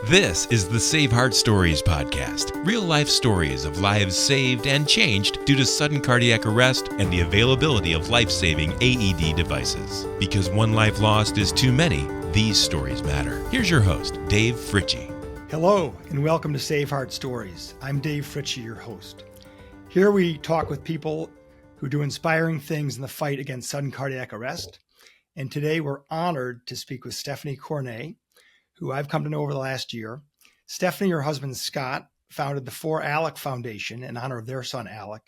This is the SaveHeart Stories podcast. Real-life stories of lives saved and changed due to sudden cardiac arrest and the availability of life-saving AED devices. Because one life lost is too many, these stories matter. Here's your host, Dave Fritzsche. Hello, and welcome to SaveHeart Stories. I'm Dave Fritzsche, your host. Here we talk with people who do inspiring things in the fight against sudden cardiac arrest. And today we're honored to speak with Stephanie Kornet, who I've come to know over the last year. Stephanie, her husband Scott, founded the For Alec Foundation in honor of their son Alec,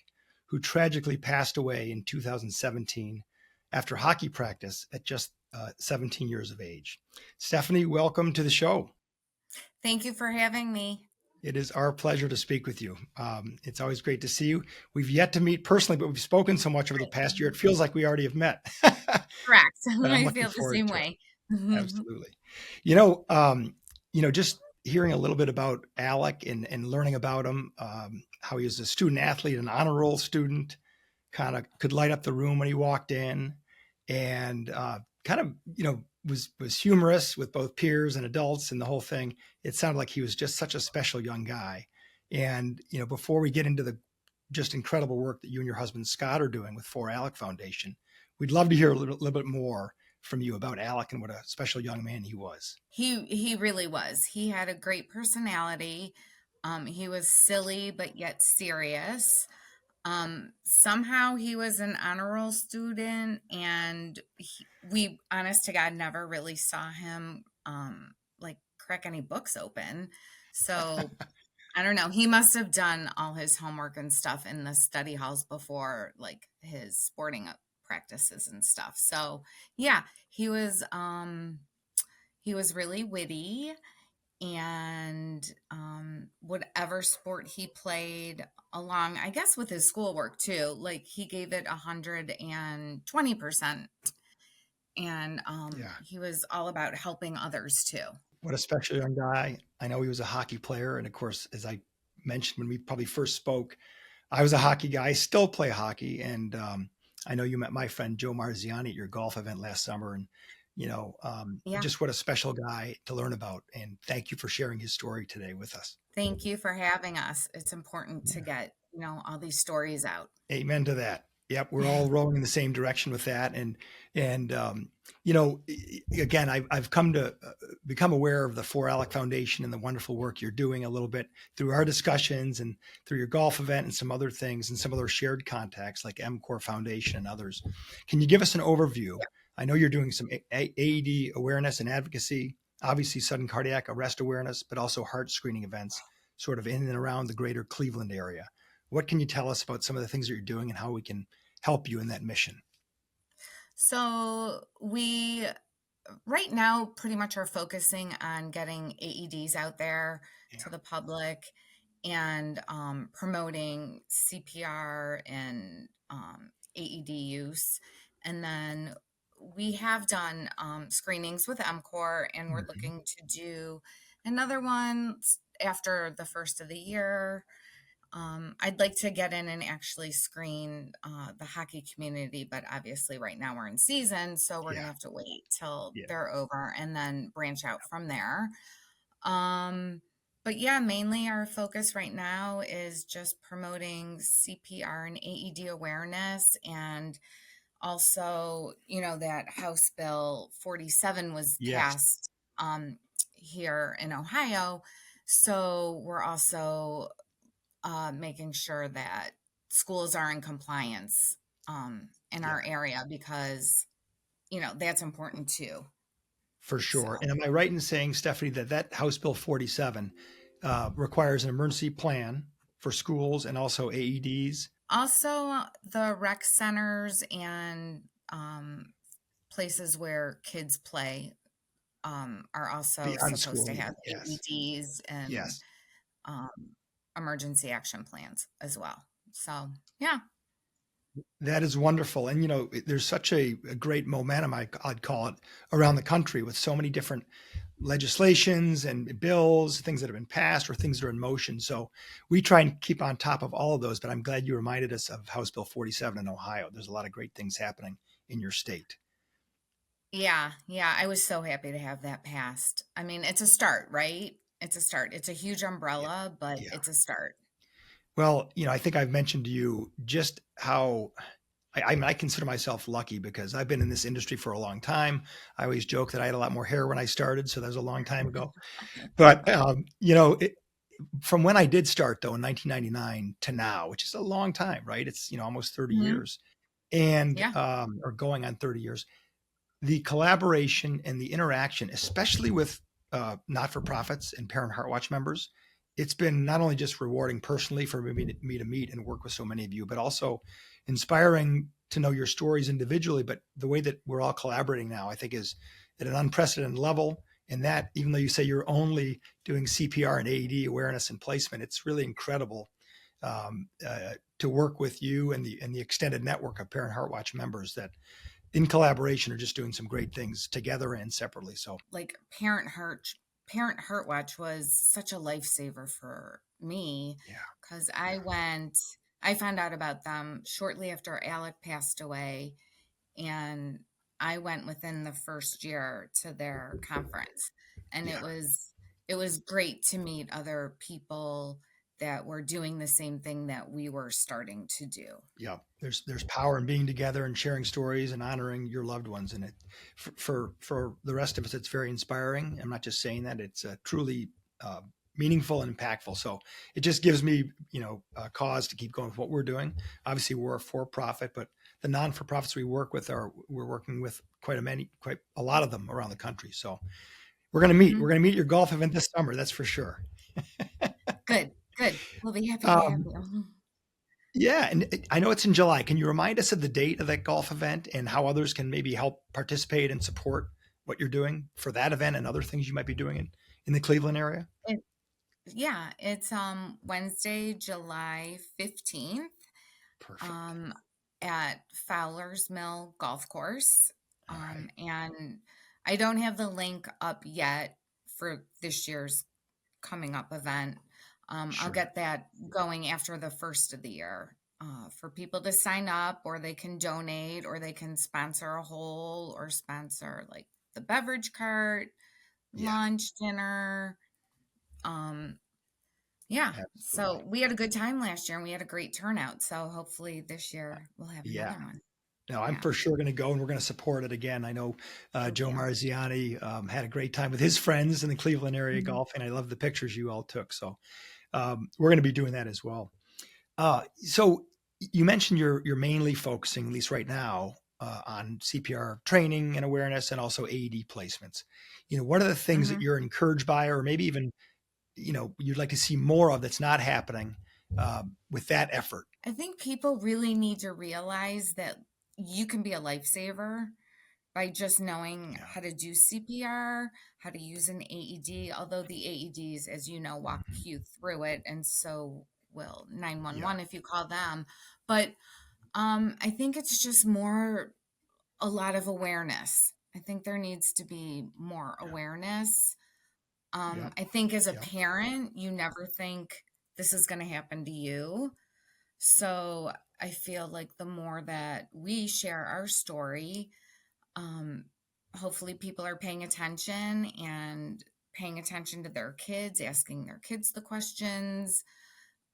who tragically passed away in 2017 after hockey practice at just 17 years of age. Stephanie, welcome to the show. Thank you for having me. It is our pleasure to speak with you. It's always great to see you. We've yet to meet personally, but we've spoken so much over the past year. It feels like we already have met. Correct. I feel the same way. Absolutely. Just hearing a little bit about Alec and learning about him, how he was a student athlete, an honor roll student, kind of could light up the room when he walked in, and was humorous with both peers and adults and the whole thing. It sounded like he was just such a special young guy. And, before we get into the just incredible work that you and your husband Scott are doing with For Alec Foundation, we'd love to hear a little bit more from you about Alec and what a special young man he was. He really was. He had a great personality. He was silly, but yet serious. Somehow he was an honor roll student, and we, honest to God, never really saw him crack any books open. So I don't know. He must have done all his homework and stuff in the study halls before, like his sporting practices and stuff. So yeah, he was really witty, and whatever sport he played along, I guess with his schoolwork too, like he gave it 120%. And he was all about helping others too. What a special young guy. I know he was a hockey player. And of course, as I mentioned when we probably first spoke, I was a hockey guy. I still play hockey. And I know you met my friend Joe Marziani at your golf event last summer. And, just what a special guy to learn about. And thank you for sharing his story today with us. Thank you for having us. It's important to get, all these stories out. Amen to that. Yep. We're all rowing in the same direction with that. And again, I've come to become aware of the For Alec Foundation and the wonderful work you're doing a little bit through our discussions and through your golf event and some other things and some other shared contacts like M4 Foundation and others. Can you give us an overview? Yeah. I know you're doing some AED awareness and advocacy, obviously sudden cardiac arrest awareness, but also heart screening events sort of in and around the greater Cleveland area. What can you tell us about some of the things that you're doing and how we can help you in that mission? So we right now pretty much are focusing on getting AEDs out there to the public and promoting CPR and AED use. And then we have done screenings with M4, and we're looking to do another one after the first of the year. I'd like to get in and actually screen the hockey community, but obviously right now we're in season, so we're going to have to wait till they're over and then branch out from there. But yeah, mainly our focus right now is just promoting CPR and AED awareness, and also, that House Bill 47 was passed here in Ohio. So we're also making sure that schools are in compliance in our area, because, that's important too. For sure. So. And am I right in saying, Stephanie, that House Bill 47 requires an emergency plan for schools and also AEDs? Also, the rec centers and places where kids play are also supposed to have AEDs and emergency action plans as well. So, yeah. That is wonderful. And, there's such a great momentum, I'd call it, around the country with so many different legislations and bills, things that have been passed or things that are in motion. So we try and keep on top of all of those, but I'm glad you reminded us of House Bill 47 in Ohio. There's a lot of great things happening in your state. Yeah. I was so happy to have that passed. I mean, it's a start, right? it's a start. It's a huge Yeah. umbrella, but Yeah. it's a start. Well, I think I've mentioned to you just how I mean, I consider myself lucky because I've been in this industry for a long time. I always joke that I had a lot more hair when I started, so that was a long time ago. But from when I did start though in 1999 to now, which is a long time, right? It's almost 30 Mhm. years, and Yeah. or going on 30 years. The collaboration and the interaction, especially with not-for-profits and Parent Heart Watch members, it's been not only just rewarding personally for me to meet and work with so many of you, but also inspiring to know your stories individually. But the way that we're all collaborating now, I think, is at an unprecedented level. And that, even though you say you're only doing CPR and AED awareness and placement, it's really incredible to work with you and the extended network of Parent Heart Watch members that in collaboration are just doing some great things together and separately. So Like Parent Heart Watch was such a lifesaver for me yeah, because yeah, I found out about them shortly after Alec passed away, and I went within the first year to their conference, and yeah, it was great to meet other people that were doing the same thing that we were starting to do. yeah. There's power in being together and sharing stories and honoring your loved ones. And it for the rest of us, it's very inspiring. I'm not just saying that; it's truly uh, meaningful and impactful. So it just gives me a cause to keep going with what we're doing. Obviously, we're a for-profit, but the non-for-profits we're working with quite a lot of them around the country. So we're going to meet. We're Mhm. going to meet at your golf event this summer. That's for sure. Good, good. We'll be happy to have Um, you. yeah, and I know it's in July. Can you remind us of the date of that golf event and how others can maybe help participate and support what you're doing for that event and other things you might be doing in the Cleveland area? Yeah, it's Wednesday, July 15th, Perfect. um at Fowler's Mill Golf Course. All right. And I don't have the link up yet for this year's coming up event. I'll Sure. get that going after the first of the year. For people to sign up, or they can donate, or they can sponsor a hole, or sponsor like the beverage cart, Yeah, lunch, dinner. Um, Yeah. absolutely. So we had a good time last year and we had a great turnout. So hopefully this year we'll have Yeah. another one. No, I'm Yeah. for sure going to go and we're going to support it again. I know Oh, Joe yeah. Marziani had a great time with his friends in the Cleveland area Mhm. golfing. I love the pictures you all took. So we're going to be doing that as well. So you mentioned you're mainly focusing, at least right now, on CPR training and awareness, and also AED placements. What are the things that Mhm. you're encouraged by, or maybe even you'd like to see more of that's not happening with that effort? I think people really need to realize that you can be a lifesaver by just knowing Yeah, how to do CPR, how to use an AED, although the AEDs, as you know, walk mhm. you through it. And so will Yeah, 911 if you call them. But I think it's just more a lot of awareness. I think there needs to be more yeah, awareness. yeah, I think as a yeah, parent, you never think this is going to happen to you. So I feel like the more that we share our story, um, hopefully people are paying attention and paying attention to their kids, asking their kids the questions,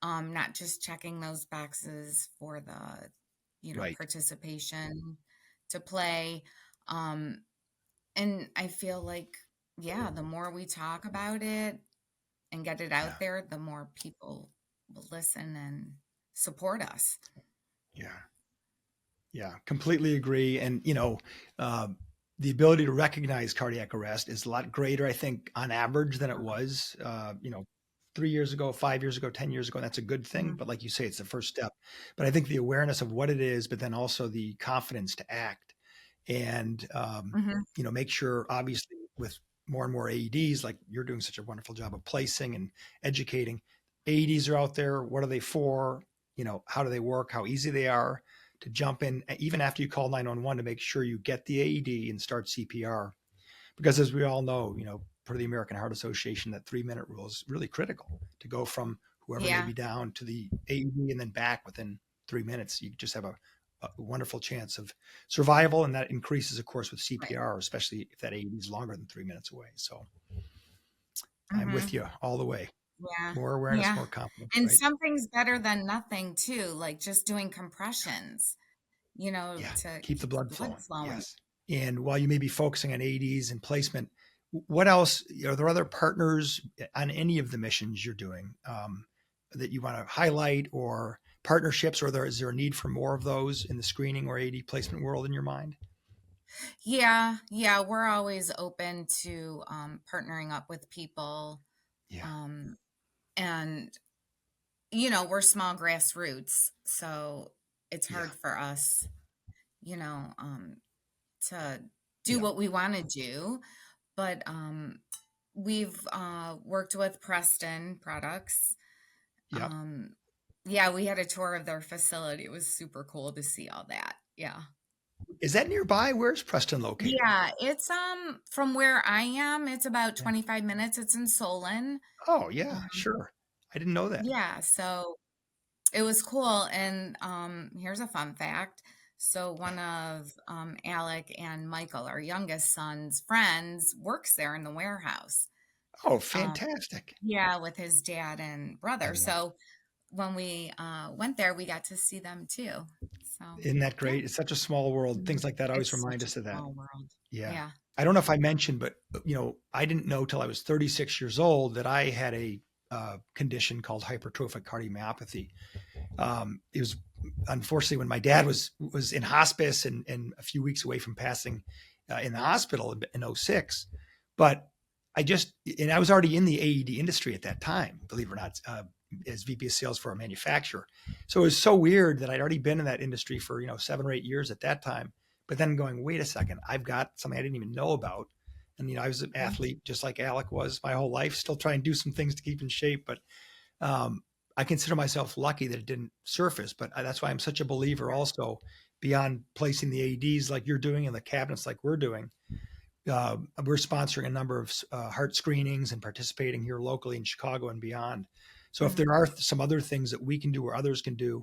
not just checking those boxes for the, right. participation to play. Um, and I feel like, yeah, the more we talk about it and get it Yeah, out there, the more people will listen and support us. yeah. Yeah, completely agree. And uh, the ability to recognize cardiac arrest is a lot greater, I think, on average than it was, 3 years ago, 5 years ago, 10 years ago. And that's a good thing. Mhm. But like you say, it's the first step. But I think the awareness of what it is, but then also the confidence to act and Mhm. make sure, obviously, with more and more AEDs, like you're doing such a wonderful job of placing and educating. AEDs are out there. What are they for? How do they work? How easy they are to jump in, even after you call 911, to make sure you get the AED and start CPR. Because as we all know, per the American Heart Association, that 3-minute rule is really critical to go from whoever may Yeah. be down to the AED and then back within 3 minutes. You just have a wonderful chance of survival. And that increases, of course, with Right. CPR, especially if that AED is longer than 3 minutes away. So I'm Mm-hmm. with you all the way. Yeah. More awareness, Yeah. more confidence, And right? something's better than nothing too, like just doing compressions, Yeah. to Keep the keep the blood blood flowing. flowing. Yes. And while you may be focusing on ADs and placement, what else? Are there other partners on any of the missions you're doing that you want to highlight, or partnerships, or is there a need for more of those in the screening or AD placement world in your mind? Yeah. Yeah. We're always open to partnering up with people. Yeah. Um, and, we're small grassroots. So it's Yeah. hard for us, you know, um, to do Yeah. what we want to do. But we've worked with Preston Products. Yeah. Um, yeah, we had a tour of their facility. It was super cool to see all that. Yeah. Is that nearby? Where's Preston located? Yeah, it's from where I am, it's about Yeah. 25 minutes. It's in Solon. Oh, yeah, Um, sure. I didn't know that. yeah, so it was cool. And here's a fun fact. So one of Alec and Michael, our youngest son's friends, works there in the warehouse. Oh, Um, fantastic. yeah, with his dad and I brother. love it. So when we went there, we got to see them too. So Isn't that yeah. great? It's such a small world. Mhm. Things like that always It's remind such a us of that. small world. Yeah. Yeah. I don't know if I mentioned, but I didn't know till I was 36 years old that I had a condition called hypertrophic cardiomyopathy. It was unfortunately when my dad was in hospice and a few weeks away from passing in the hospital in '06. But I was already in the AED industry at that time, believe it or not, as VP of sales for a manufacturer. So it was so weird that I'd already been in that industry for 7 or 8 years at that time. But then going, wait a second, I've got something I didn't even know about. And I was an Mhm. athlete just like Alec was my whole life, still trying to do some things to keep in shape. But um, I consider myself lucky that it didn't surface. But that's why I'm such a believer also beyond placing the AEDs like you're doing and the cabinets like we're doing. We're sponsoring a number of heart screenings and participating here locally in Chicago and beyond. So if there Mhm. are some other things that we can do or others can do,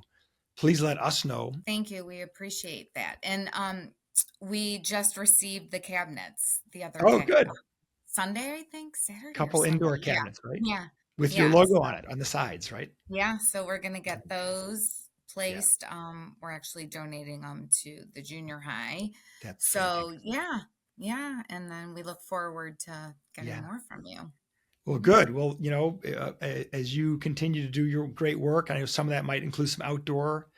please let us know. Thank you. We appreciate that. And we just received the cabinets the other Oh, day. good. Sunday, I think, Saturday or Couple Sunday. indoor Yeah. cabinets, right? Yeah. With your Yeah. logo So, on it on the sides, right? yeah. So we're going to get Fantastic. those Yeah, placed. We're actually donating them to the junior high. that's So, fantastic. yeah. Yeah. And then we look forward to getting Yeah. more from you. Well, Mhm. good. Well, as you continue to do your great work, I know some of that might include some outdoor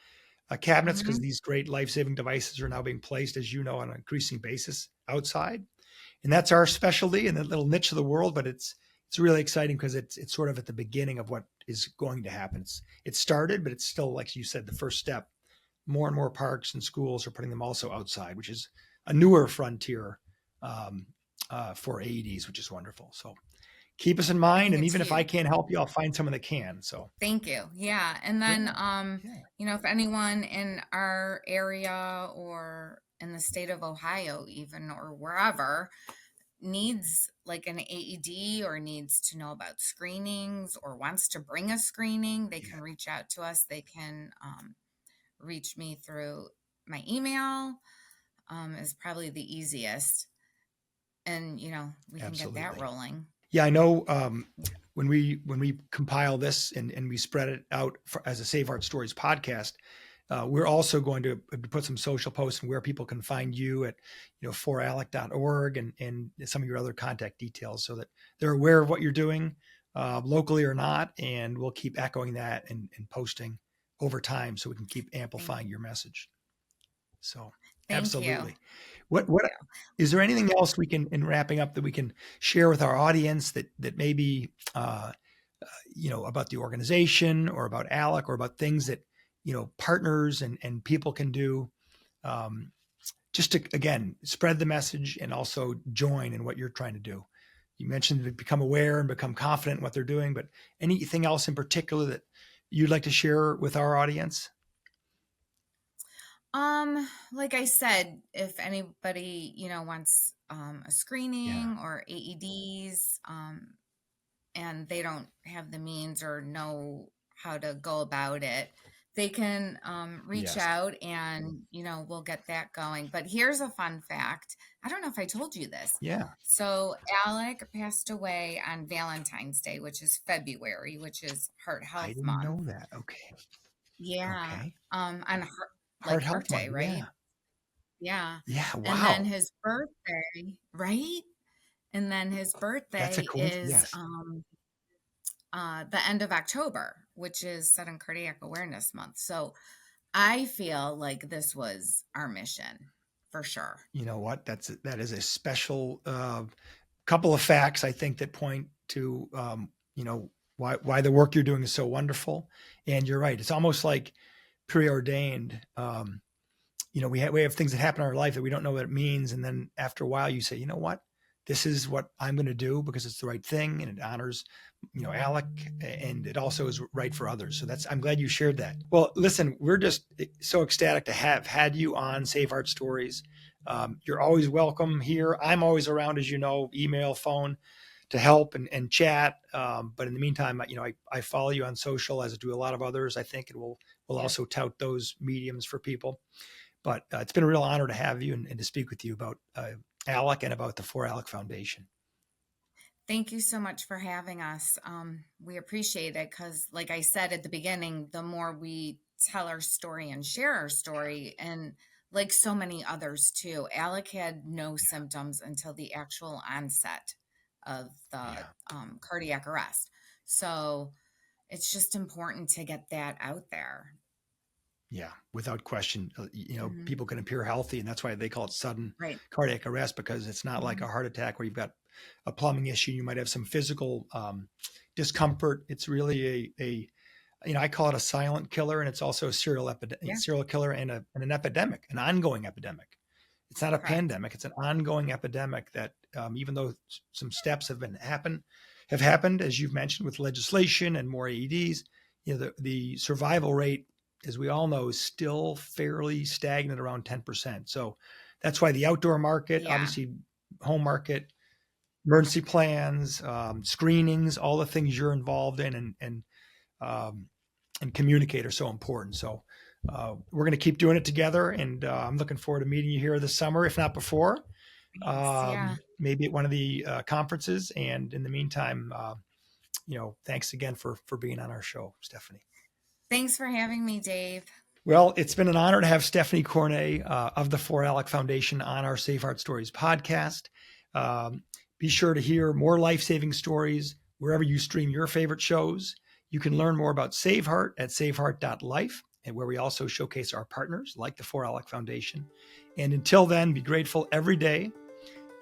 cabinets because Mhm. these great life-saving devices are now being placed, as you know, on an increasing basis outside. And that's our specialty in that little niche of the world. But it's really exciting because it's sort of at the beginning of what is going to happen. It started, but it's still, like you said, the first step. More and more parks and schools are putting them also outside, which is a newer frontier um, for AEDs, which is wonderful. So keep us in I mind, think and it's even if I huge. can't help you, I'll find someone that can. So Thank you. Yeah. And yeah, then, yeah, if anyone in our area or in the state of Ohio, even or wherever, needs like an AED or needs to know about screenings or wants to bring a screening, they yeah, can reach out to us. They can reach me through my email, is probably the easiest. And, we can get that absolutely. rolling. Yeah, I know. When we compile this and we spread it out as a Save Heart Stories podcast, we're also going to put some social posts and where people can find you at, foralec.org and some of your other contact details so that they're aware of what you're doing locally or not. And we'll keep echoing that and posting over time so we can keep Thank amplifying you. your message. So Thank you. absolutely. What Yeah. is there anything else we can, in wrapping up, that we can share with our audience that maybe about the organization or about Alec or about things that partners and people can do um, just to again spread the message and also join in what you're trying to do. You mentioned to become aware and become confident in what they're doing, but anything else in particular that you'd like to share with our audience? Like I said, if anybody, wants a Yeah, screening or AEDs, and they don't have the means or know how to go about it, they can reach Yes. out and, we'll get that going. But here's a fun fact. I don't know if I told you this. Yeah. So Alec passed away on Valentine's Day, which is February, which is Heart I Health didn't Month. know that. Okay. Yeah. Okay. On Heart Heart Health Day, Month. right? Yeah. Yeah. Yeah. And then Wow. his birthday, right? And then his That's a birthday coincidence. is Yes. the end of October, which is Sudden Cardiac Awareness Month. So I feel like this was our mission for sure. You know what? That is a special couple of facts, I think, that point to why the work you're doing is so wonderful. And you're right. It's almost like preordained. We have things that happen in our life that we don't know what it means, and then after a while, you say, you know what? This is what I'm going to do because it's the right thing, and it honors, Alec, and it also is right for others. So I'm glad you shared that. Well, listen, we're just so ecstatic to have had you on SaveHeart Stories. You're always welcome here. I'm always around, as you know, email, phone, to help and chat. But in the meantime, I follow you on social, as do a lot of others, I think, and we'll Yeah. also tout those mediums for people. But it's been a real honor to have you and to speak with you about Alec and about the For Alec Foundation. Thank you so much for having us. We appreciate it because, like I said at the beginning, the more we tell our story and share our story, and like so many others too, Alec had no symptoms until the actual onset of the cardiac arrest. So it's just important to get that out there. Yeah, without question. People can appear healthy, and that's why they call it sudden Right. cardiac arrest, because it's not like a heart attack where you've got a plumbing issue. You might have some physical discomfort. It's really I call it a silent killer, and it's also a serial killer and an epidemic, an ongoing epidemic. It's not a pandemic; it's an ongoing epidemic that, even though some steps have happened, as you've mentioned, with legislation and more AEDs, the survival rate, as we all know, is still fairly stagnant around 10%. So that's why the outdoor market, obviously home market, emergency plans, screenings, all the things you're involved in and communicate are so important. So we're going to keep doing it together, and I'm looking forward to meeting you here this summer, if not before. Maybe at one of the conferences. And in the meantime, thanks again for being on our show, Stephanie. Thanks for having me, Dave. Well, it's been an honor to have Stephanie Kornet of the For Alec Foundation on our SaveHeart Stories podcast. Be sure to hear more life-saving stories wherever you stream your favorite shows. You can learn more about SaveHeart at saveheart.life, and where we also showcase our partners like the For Alec Foundation. And until then, be grateful every day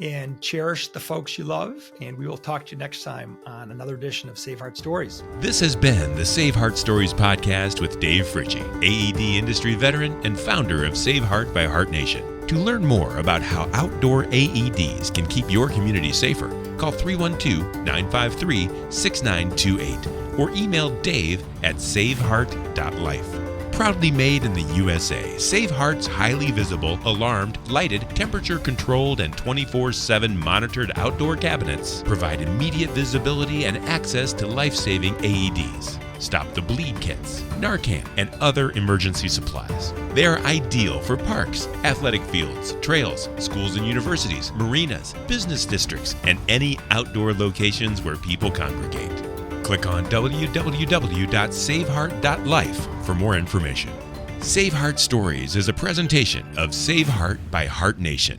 and cherish the folks you love. And we will talk to you next time on another edition of SaveHeart Stories. This has been the SaveHeart Stories podcast with Dave Fritzsche, AED industry veteran and founder of SaveHeart by HeartNation. To learn more about how outdoor AEDs can keep your community safer, call 312-953-6928 or email dave@saveheart.life. Proudly made in the USA, SaveHeart's highly visible, alarmed, lighted, temperature-controlled, and 24/7 monitored outdoor cabinets provide immediate visibility and access to life-saving AEDs. Stop the bleed kits, Narcan, and other emergency supplies. They are ideal for parks, athletic fields, trails, schools and universities, marinas, business districts, and any outdoor locations where people congregate. Click on www.saveheart.life for more information. SaveHeart Stories is a presentation of SaveHeart by HeartNation.